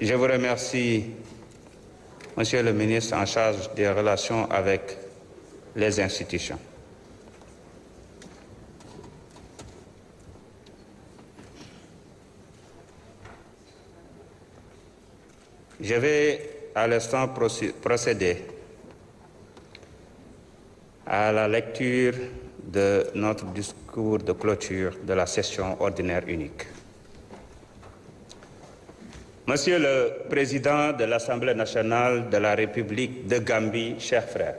Je vous remercie, Monsieur le ministre en charge des relations avec les institutions. Je vais à l'instant procéder à la lecture de notre discours de clôture de la session ordinaire unique. Monsieur le Président de l'Assemblée nationale de la République de Gambie, chers frères,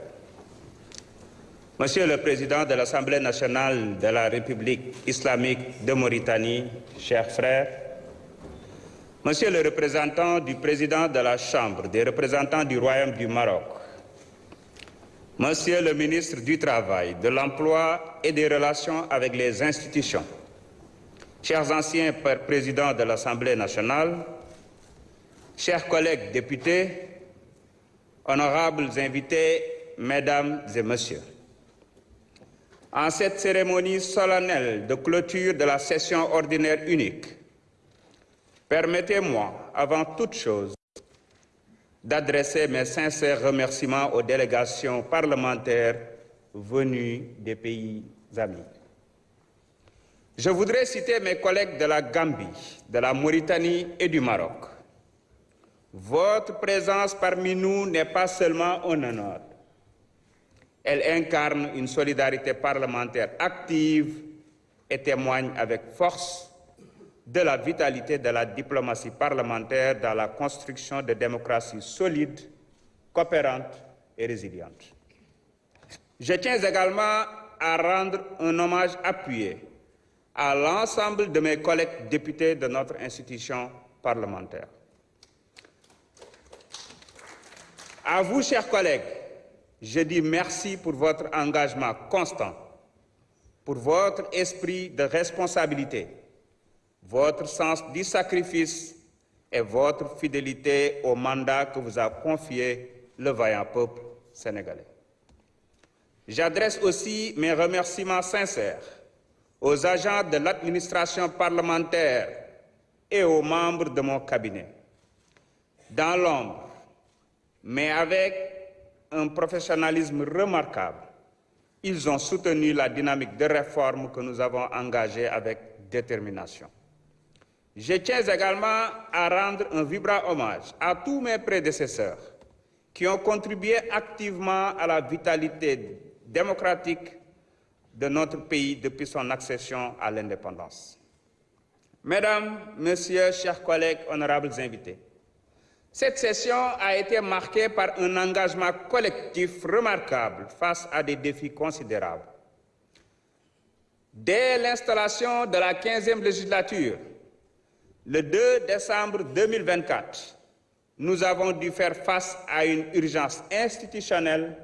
Monsieur le Président de l'Assemblée nationale de la République islamique de Mauritanie, chers frères, Monsieur le représentant du Président de la Chambre des représentants du Royaume du Maroc, Monsieur le ministre du Travail, de l'Emploi et des Relations avec les institutions, chers anciens présidents de l'Assemblée nationale, chers collègues députés, honorables invités, mesdames et messieurs, en cette cérémonie solennelle de clôture de la session ordinaire unique, permettez-moi, avant toute chose, d'adresser mes sincères remerciements aux délégations parlementaires venues des pays amis. Je voudrais citer mes collègues de la Gambie, de la Mauritanie et du Maroc. Votre présence parmi nous n'est pas seulement un honneur. Elle incarne une solidarité parlementaire active et témoigne avec force de la vitalité de la diplomatie parlementaire dans la construction de démocraties solides, coopérantes et résilientes. Je tiens également à rendre un hommage appuyé à l'ensemble de mes collègues députés de notre institution parlementaire. À vous, chers collègues, je dis merci pour votre engagement constant, pour votre esprit de responsabilité, votre sens du sacrifice et votre fidélité au mandat que vous a confié le vaillant peuple sénégalais. J'adresse aussi mes remerciements sincères aux agents de l'administration parlementaire et aux membres de mon cabinet. Dans l'ombre, mais avec un professionnalisme remarquable, ils ont soutenu la dynamique de réforme que nous avons engagée avec détermination. Je tiens également à rendre un vibrant hommage à tous mes prédécesseurs qui ont contribué activement à la vitalité démocratique de notre pays depuis son accession à l'indépendance. Mesdames, Messieurs, chers collègues, honorables invités, cette session a été marquée par un engagement collectif remarquable face à des défis considérables. Dès l'installation de la 15e législature, le 2 décembre 2024, nous avons dû faire face à une urgence institutionnelle,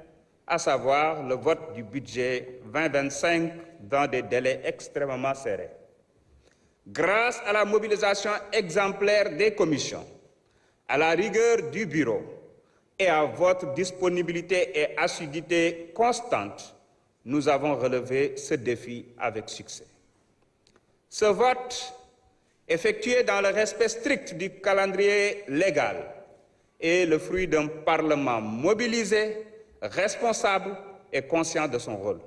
à savoir le vote du budget 2025 dans des délais extrêmement serrés. Grâce à la mobilisation exemplaire des commissions, à la rigueur du bureau et à votre disponibilité et assiduité constante, nous avons relevé ce défi avec succès. Ce vote, effectué dans le respect strict du calendrier légal, est le fruit d'un Parlement mobilisé, responsable et conscient de son rôle.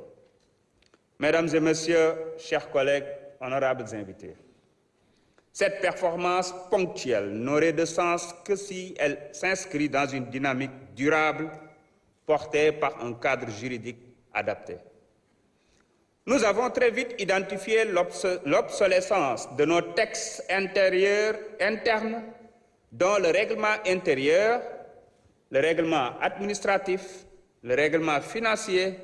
Mesdames et Messieurs, chers collègues, honorables invités, cette performance ponctuelle n'aurait de sens que si elle s'inscrit dans une dynamique durable portée par un cadre juridique adapté. Nous avons très vite identifié l'obsolescence de nos textes internes, dont le règlement intérieur, le règlement administratif, le règlement financier,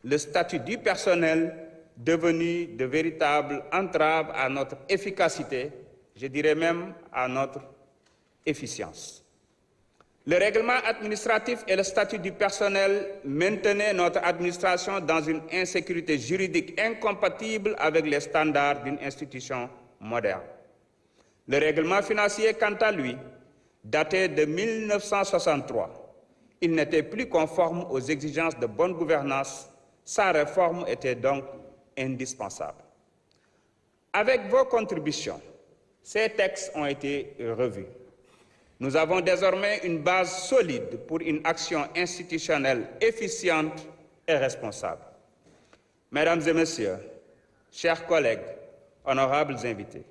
le statut du personnel, devenus de véritables entraves à notre efficacité, je dirais même à notre efficience. Le règlement administratif et le statut du personnel maintenaient notre administration dans une insécurité juridique incompatible avec les standards d'une institution moderne. Le règlement financier, quant à lui, datait de 1963. Il n'était plus conforme aux exigences de bonne gouvernance. Sa réforme était donc indispensable. Avec vos contributions, ces textes ont été revus. Nous avons désormais une base solide pour une action institutionnelle efficiente et responsable. Mesdames et Messieurs, chers collègues, honorables invités,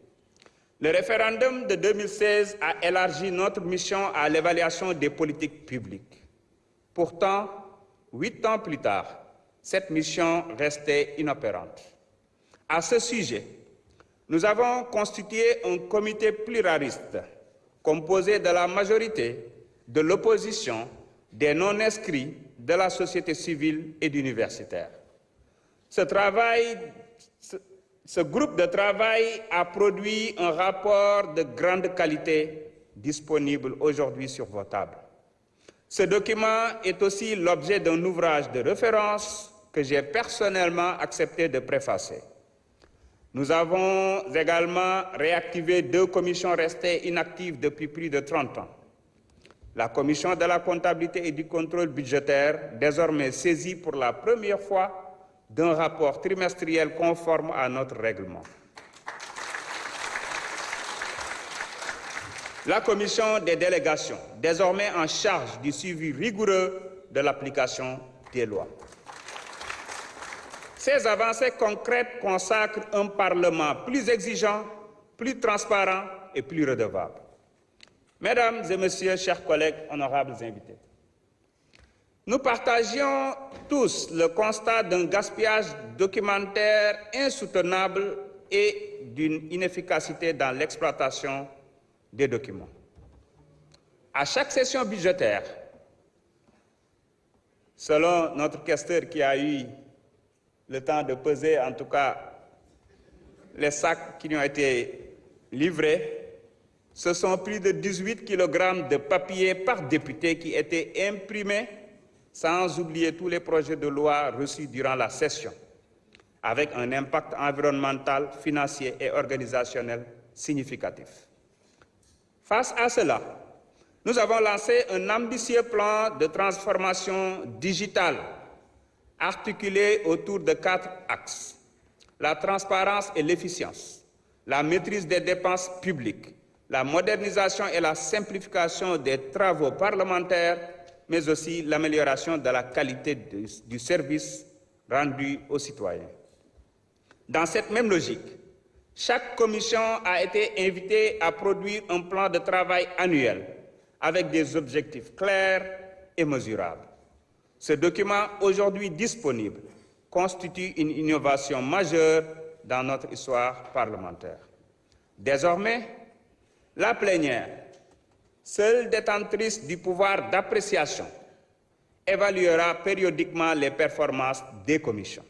le référendum de 2016 a élargi notre mission à l'évaluation des politiques publiques. Pourtant, 8 ans plus tard, cette mission restait inopérante. À ce sujet, nous avons constitué un comité pluraliste composé de la majorité, de l'opposition, des non-inscrits, de la société civile et d'universitaires. Ce groupe de travail a produit un rapport de grande qualité disponible aujourd'hui sur vos tables. Ce document est aussi l'objet d'un ouvrage de référence que j'ai personnellement accepté de préfacer. Nous avons également réactivé 2 commissions restées inactives depuis plus de 30 ans. La commission de la comptabilité et du contrôle budgétaire, désormais saisie pour la première fois d'un rapport trimestriel conforme à notre règlement. La commission des délégations, désormais en charge du suivi rigoureux de l'application des lois. Ces avancées concrètes consacrent un Parlement plus exigeant, plus transparent et plus redevable. Mesdames et Messieurs, chers collègues, honorables invités, nous partagions tous le constat d'un gaspillage documentaire insoutenable et d'une inefficacité dans l'exploitation des documents. À chaque session budgétaire, selon notre questeur qui a eu le temps de peser, en tout cas, les sacs qui nous ont été livrés, ce sont plus de 18 kg de papier par député qui étaient imprimés, sans oublier tous les projets de loi reçus durant la session, avec un impact environnemental, financier et organisationnel significatif. Face à cela, nous avons lancé un ambitieux plan de transformation digitale articulé autour de 4 axes: la transparence et l'efficience, la maîtrise des dépenses publiques, la modernisation et la simplification des travaux parlementaires, mais aussi l'amélioration de la qualité du service rendu aux citoyens. Dans cette même logique, chaque commission a été invitée à produire un plan de travail annuel avec des objectifs clairs et mesurables. Ce document, aujourd'hui disponible, constitue une innovation majeure dans notre histoire parlementaire. Désormais, la plénière, seule détentrice du pouvoir d'appréciation, évaluera périodiquement les performances des commissions.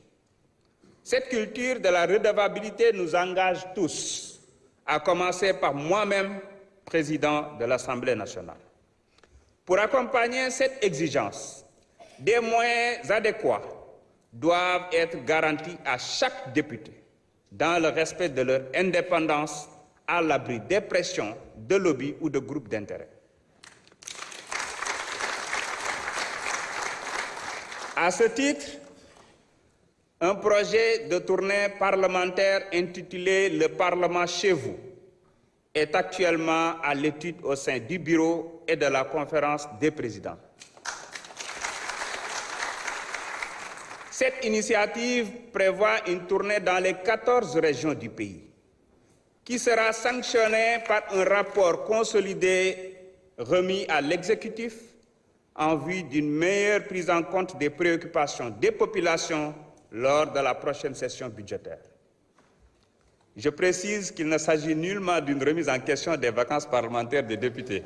Cette culture de la redevabilité nous engage tous, à commencer par moi-même, président de l'Assemblée nationale. Pour accompagner cette exigence, des moyens adéquats doivent être garantis à chaque député, dans le respect de leur indépendance, à l'abri des pressions, de lobbies ou de groupes d'intérêt. À ce titre, un projet de tournée parlementaire intitulé « Le Parlement chez vous » est actuellement à l'étude au sein du Bureau et de la Conférence des présidents. Cette initiative prévoit une tournée dans les 14 régions du pays, qui sera sanctionnée par un rapport consolidé remis à l'exécutif en vue d'une meilleure prise en compte des préoccupations des populations lors de la prochaine session budgétaire. Je précise qu'il ne s'agit nullement d'une remise en question des vacances parlementaires des députés,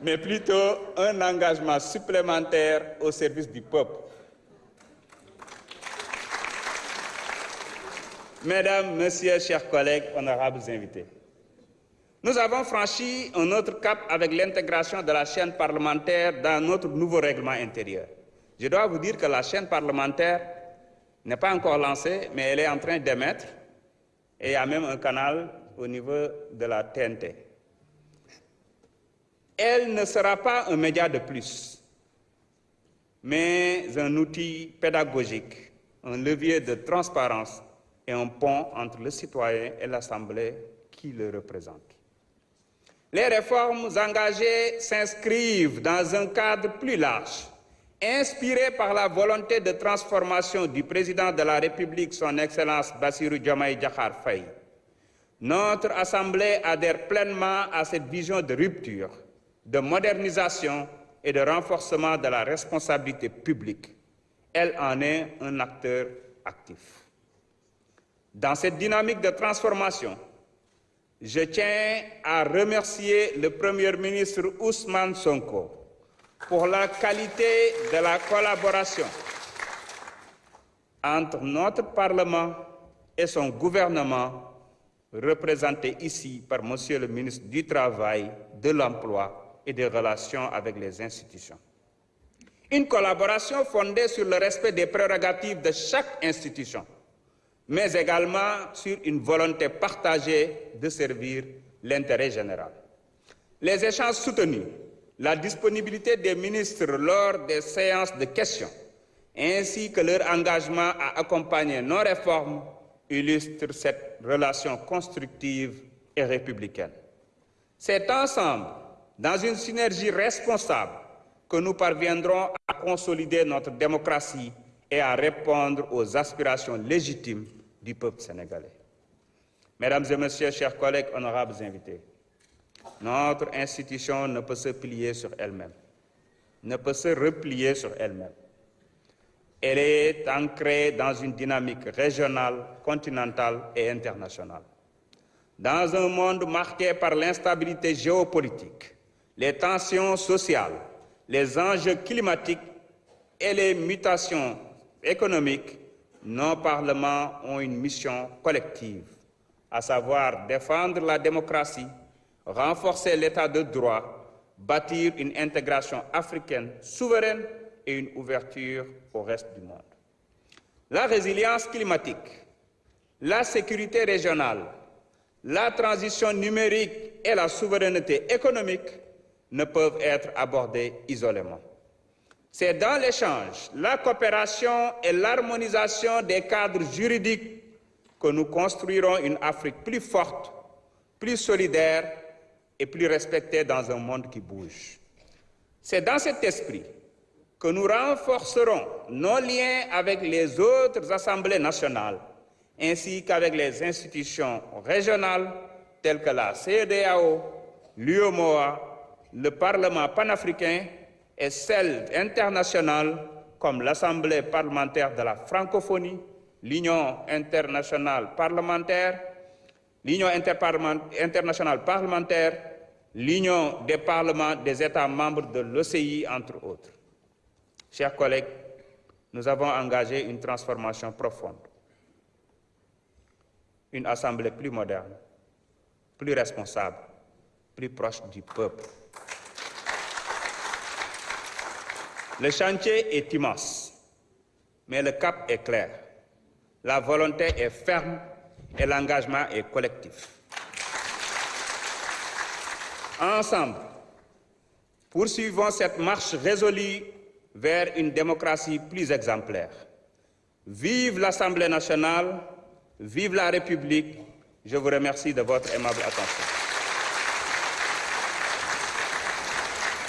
mais plutôt un engagement supplémentaire au service du peuple. Mesdames, Messieurs, chers collègues, honorables invités, nous avons franchi un autre cap avec l'intégration de la chaîne parlementaire dans notre nouveau règlement intérieur. Je dois vous dire que la chaîne parlementaire n'est pas encore lancée, mais elle est en train d'émettre, et il y a même un canal au niveau de la TNT. Elle ne sera pas un média de plus, mais un outil pédagogique, un levier de transparence et un pont entre le citoyen et l'Assemblée qui le représente. Les réformes engagées s'inscrivent dans un cadre plus large, inspiré par la volonté de transformation du président de la République, son Excellence Bassirou Diomaye Diakhar Faye. Notre Assemblée adhère pleinement à cette vision de rupture, de modernisation et de renforcement de la responsabilité publique. Elle en est un acteur actif. Dans cette dynamique de transformation, je tiens à remercier le Premier ministre Ousmane Sonko pour la qualité de la collaboration entre notre Parlement et son gouvernement, représenté ici par Monsieur le ministre du Travail, de l'Emploi et des Relations avec les institutions. Une collaboration fondée sur le respect des prérogatives de chaque institution, mais également sur une volonté partagée de servir l'intérêt général. Les échanges soutenus, la disponibilité des ministres lors des séances de questions, ainsi que leur engagement à accompagner nos réformes, illustrent cette relation constructive et républicaine. C'est ensemble, dans une synergie responsable, que nous parviendrons à consolider notre démocratie et à répondre aux aspirations légitimes du peuple sénégalais. Mesdames et Messieurs, chers collègues, honorables invités, notre institution ne peut se plier sur elle-même, ne peut se replier sur elle-même. Elle est ancrée dans une dynamique régionale, continentale et internationale. Dans un monde marqué par l'instabilité géopolitique, les tensions sociales, les enjeux climatiques et les mutations économiques, nos parlements ont une mission collective, à savoir défendre la démocratie, renforcer l'état de droit, bâtir une intégration africaine souveraine et une ouverture au reste du monde. La résilience climatique, la sécurité régionale, la transition numérique et la souveraineté économique ne peuvent être abordées isolément. C'est dans l'échange, la coopération et l'harmonisation des cadres juridiques que nous construirons une Afrique plus forte, plus solidaire et plus respectée dans un monde qui bouge. C'est dans cet esprit que nous renforcerons nos liens avec les autres assemblées nationales, ainsi qu'avec les institutions régionales telles que la CEDEAO, l'UEMOA, le Parlement panafricain et celles internationales comme l'Assemblée parlementaire de la francophonie, l'Union internationale parlementaire, l'Union internationale parlementaire, l'Union des parlements des États membres de l'OCI, entre autres. Chers collègues, nous avons engagé une transformation profonde, une assemblée plus moderne, plus responsable, plus proche du peuple. Le chantier est immense, mais le cap est clair. La volonté est ferme et l'engagement est collectif. Ensemble, poursuivons cette marche résolue vers une démocratie plus exemplaire. Vive l'Assemblée nationale, vive la République. Je vous remercie de votre aimable attention.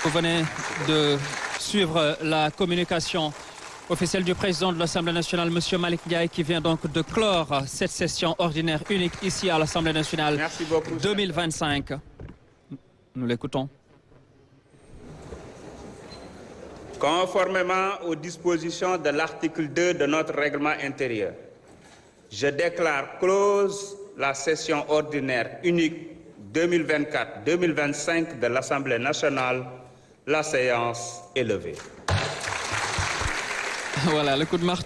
Vous venez de suivre la communication officielle du président de l'Assemblée nationale, M. Malick Ndiaye, qui vient donc de clore cette session ordinaire unique ici à l'Assemblée nationale. Merci beaucoup, 2025. Nous l'écoutons. Conformément aux dispositions de l'article 2 de notre règlement intérieur, je déclare close la session ordinaire unique 2024-2025 de l'Assemblée nationale. La séance est levée. Voilà, le coup de marteau.